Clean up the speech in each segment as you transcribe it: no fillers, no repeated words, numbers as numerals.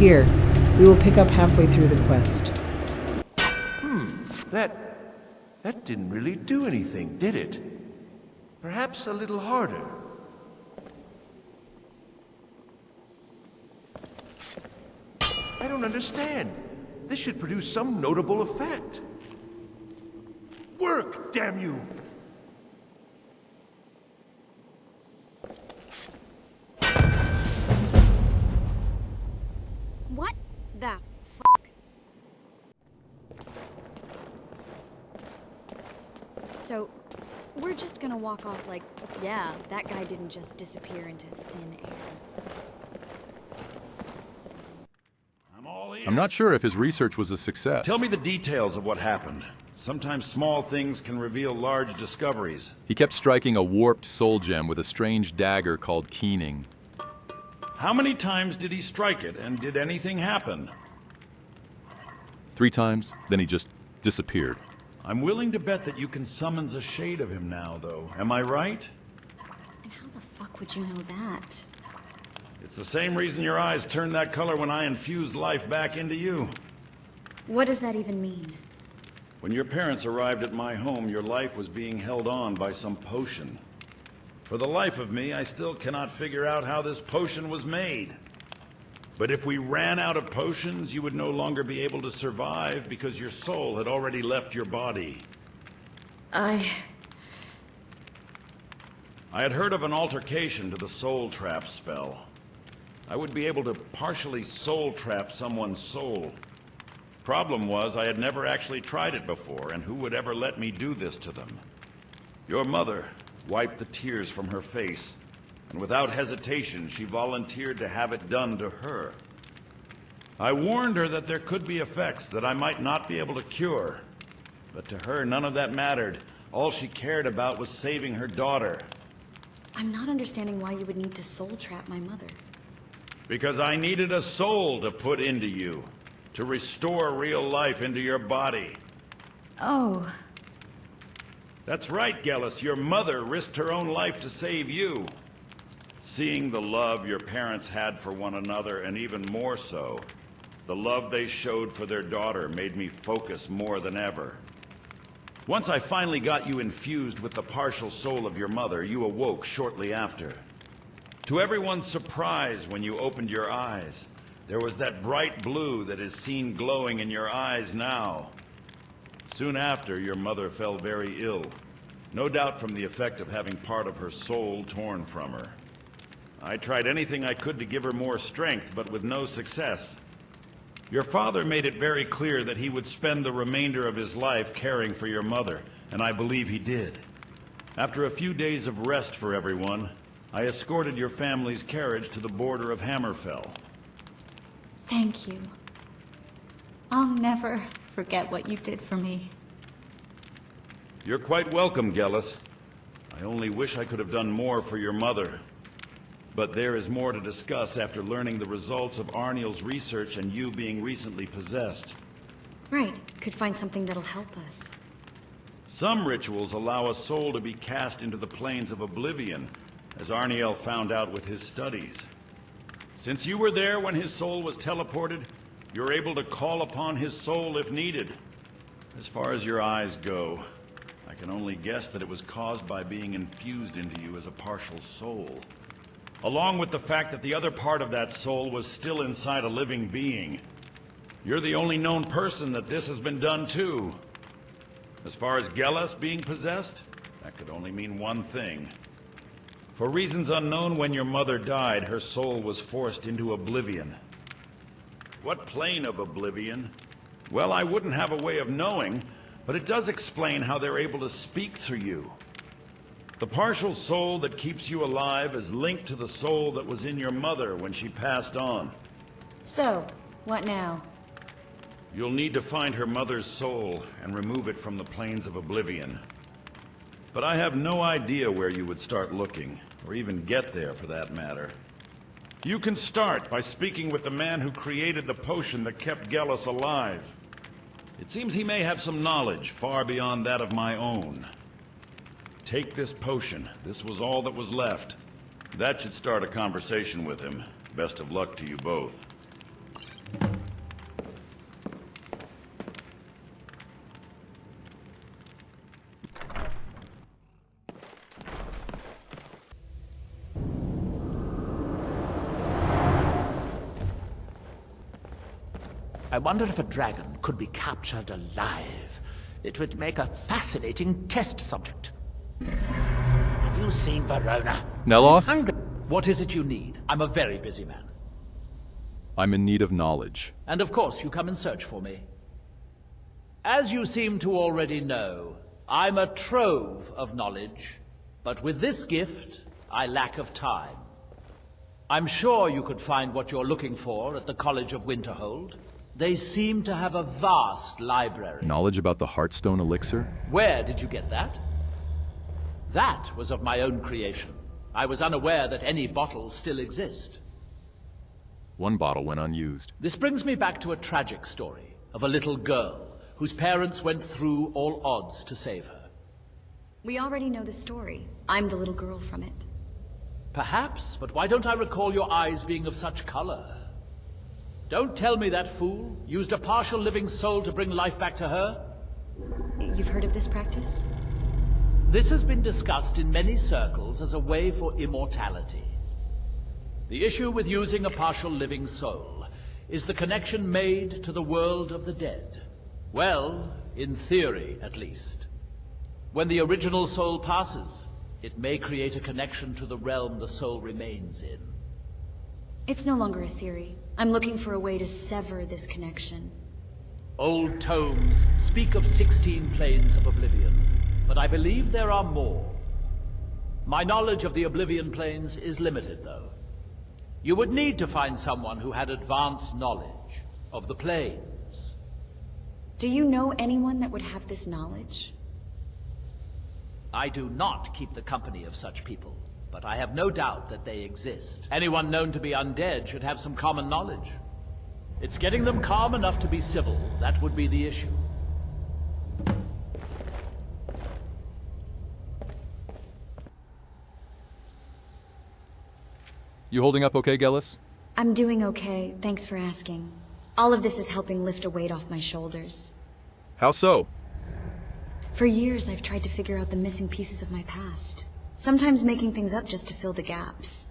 here. We will pick up halfway through the quest. That didn't really do anything, did it? Perhaps a little harder. I don't understand. This should produce some notable effect. Work, damn you! What the f***? So, we're just gonna walk off like, yeah, that guy didn't just disappear into thin air. I'm not sure if his research was a success. Tell me the details of what happened. Sometimes small things can reveal large discoveries. He kept striking a warped soul gem with a strange dagger called keening. How many times did he strike it, and did anything happen? 3 times, then he just disappeared. I'm willing to bet that you can summons a shade of him now, though. Am I right? And how the fuck would you know that? It's the same reason your eyes turned that color when I infused life back into you. What does that even mean? When your parents arrived at my home, your life was being held on by some potion. For the life of me, I still cannot figure out how this potion was made. But if we ran out of potions, you would no longer be able to survive because your soul had already left your body. I had heard of an altercation to the soul trap spell. I would be able to partially soul trap someone's soul. Problem was, I had never actually tried it before, and who would ever let me do this to them? Your mother wiped the tears from her face, and without hesitation, she volunteered to have it done to her. I warned her that there could be effects that I might not be able to cure, but to her, none of that mattered. All she cared about was saving her daughter. I'm not understanding why you would need to soul trap my mother. Because I needed a soul to put into you, to restore real life into your body. Oh. That's right, Gallas. Your mother risked her own life to save you. Seeing the love your parents had for one another, and even more so, the love they showed for their daughter made me focus more than ever. Once I finally got you infused with the partial soul of your mother, you awoke shortly after. To everyone's surprise, when you opened your eyes, there was that bright blue that is seen glowing in your eyes now. Soon after, your mother fell very ill, no doubt from the effect of having part of her soul torn from her. I tried anything I could to give her more strength, but with no success. Your father made it very clear that he would spend the remainder of his life caring for your mother, and I believe he did. After a few days of rest for everyone, I escorted your family's carriage to the border of Hammerfell. Thank you. I'll never forget what you did for me. You're quite welcome, Gallas. I only wish I could have done more for your mother. But there is more to discuss after learning the results of Arniel's research and you being recently possessed. Right. Could find something that'll help us. Some rituals allow a soul to be cast into the planes of oblivion, as Arniel found out with his studies. Since you were there when his soul was teleported, you're able to call upon his soul if needed. As far as your eyes go, I can only guess that it was caused by being infused into you as a partial soul. Along with the fact that the other part of that soul was still inside a living being. You're the only known person that this has been done to. As far as Gallas being possessed, that could only mean one thing. For reasons unknown, when your mother died, her soul was forced into oblivion. What plane of oblivion? Well, I wouldn't have a way of knowing, but it does explain how they're able to speak through you. The partial soul that keeps you alive is linked to the soul that was in your mother when she passed on. So, what now? You'll need to find her mother's soul and remove it from the planes of oblivion. But I have no idea where you would start looking, or even get there for that matter. You can start by speaking with the man who created the potion that kept Gallas alive. It seems he may have some knowledge far beyond that of my own. Take this potion. This was all that was left. That should start a conversation with him. Best of luck to you both. I wonder if a dragon could be captured alive. It would make a fascinating test subject. Have you seen Verona? Neloth? What is it you need? I'm a very busy man. I'm in need of knowledge. And of course, you come and search for me. As you seem to already know, I'm a trove of knowledge, but with this gift, I lack of time. I'm sure you could find what you're looking for at the College of Winterhold. They seem to have a vast library. Knowledge about the Heartstone elixir? Where did you get that? That was of my own creation. I was unaware that any bottles still exist. One bottle went unused. This brings me back to a tragic story of a little girl whose parents went through all odds to save her. We already know the story. I'm the little girl from it. Perhaps, but why don't I recall your eyes being of such color? Don't tell me that fool used a partial living soul to bring life back to her. You've heard of this practice? This has been discussed in many circles as a way for immortality. The issue with using a partial living soul is the connection made to the world of the dead. Well, in theory, at least. When the original soul passes, it may create a connection to the realm the soul remains in. It's no longer a theory. I'm looking for a way to sever this connection. Old tomes speak of 16 planes of oblivion, but I believe there are more. My knowledge of the oblivion planes is limited, though. You would need to find someone who had advanced knowledge of the planes. Do you know anyone that would have this knowledge? I do not keep the company of such people, but I have no doubt that they exist. Anyone known to be undead should have some common knowledge. It's getting them calm enough to be civil that would be the issue. You holding up okay, Gallas? I'm doing okay, thanks for asking. All of this is helping lift a weight off my shoulders. How so? For years, I've tried to figure out the missing pieces of my past. Sometimes making things up just to fill the gaps.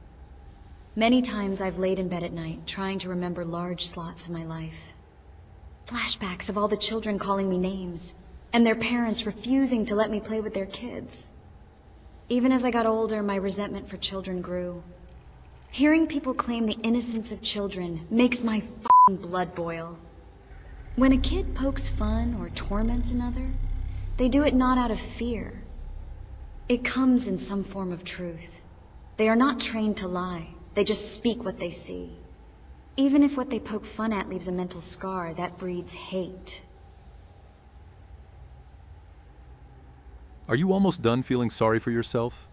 Many times I've laid in bed at night, trying to remember large slots of my life. Flashbacks of all the children calling me names, and their parents refusing to let me play with their kids. Even as I got older, my resentment for children grew. Hearing people claim the innocence of children makes my f***ing blood boil. When a kid pokes fun or torments another, they do it not out of fear. It comes in some form of truth. They are not trained to lie. They just speak what they see. Even if what they poke fun at leaves a mental scar, that breeds hate. Are you almost done feeling sorry for yourself?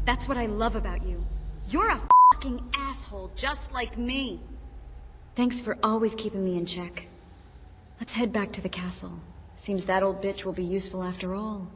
That's what I love about you. You're a fucking asshole just like me. Thanks for always keeping me in check. Let's head back to the castle. Seems that old bitch will be useful after all.